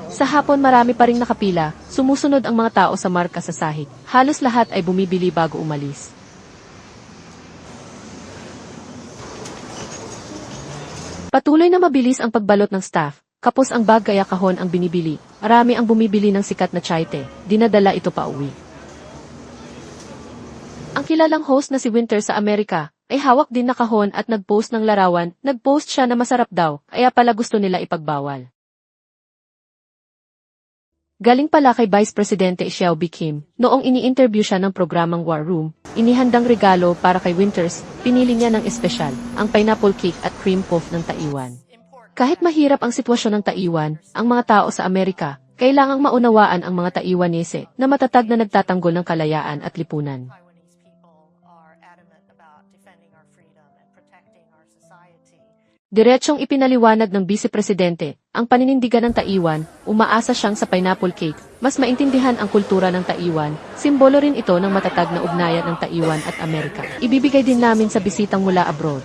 Sa hapon marami pa ring nakapila, sumusunod ang mga tao sa marka sa sahig. Halos lahat ay bumibili bago umalis. Patuloy na mabilis ang pagbalot ng staff. Kapos ang bag kaya kahon ang binibili. Marami ang bumibili ng sikat na chayte. Dinadala ito pa uwi. Ang kilalang host na si Winter sa Amerika ay hawak din na kahon at nag-post ng larawan. Nag-post siya na masarap daw, kaya pala gusto nila ipagbawal. Galing pala kay Vice Presidente Xiaobi Kim, noong ini-interview siya ng programang War Room, inihandang regalo para kay Winters, pinili niya ng espesyal, ang pineapple cake at cream puff ng Taiwan. Kahit mahirap ang sitwasyon ng Taiwan, ang mga tao sa Amerika, kailangang maunawaan ang mga Taiwanese na matatag na nagtatanggol ng kalayaan at lipunan. Diretsong ipinaliwanag ng Vice Presidente, ang paninindigan ng Taiwan, umaasa siyang sa pineapple cake, mas maintindihan ang kultura ng Taiwan, simbolo rin ito ng matatag na ugnayan ng Taiwan at Amerika. Ibibigay din namin sa bisitang mula abroad.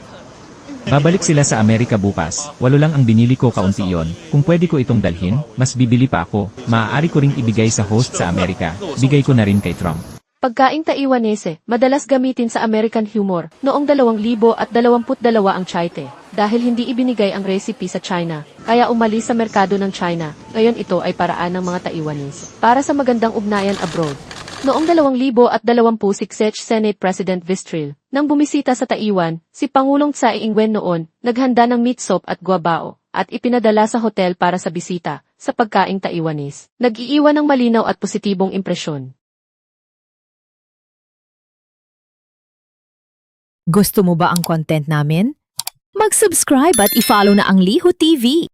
Babalik sila sa Amerika bukas, 8 lang ang binili ko kaunti yon. Kung pwede ko itong dalhin, mas bibili pa ako, maaari ko ring ibigay sa host sa Amerika, bigay ko na rin kay Trump. Pagkaing Taiwanese, madalas gamitin sa American humor, noong 2022 ang chayte. Dahil hindi ibinigay ang recipe sa China, kaya umalis sa merkado ng China, ngayon ito ay paraan ng mga Taiwanese para sa magandang ugnayan abroad. Noong 2020 si Czech Senate President Vistril, nang bumisita sa Taiwan, si Pangulong Tsai Ing-wen noon, naghanda ng meat soup at guabao, at ipinadala sa hotel para sa bisita, sa pagkaing Taiwanese. Nag-iiwan ng malinaw at positibong impresyon. Gusto mo ba ang content namin? Mag-subscribe at i-follow na ang Liho TV.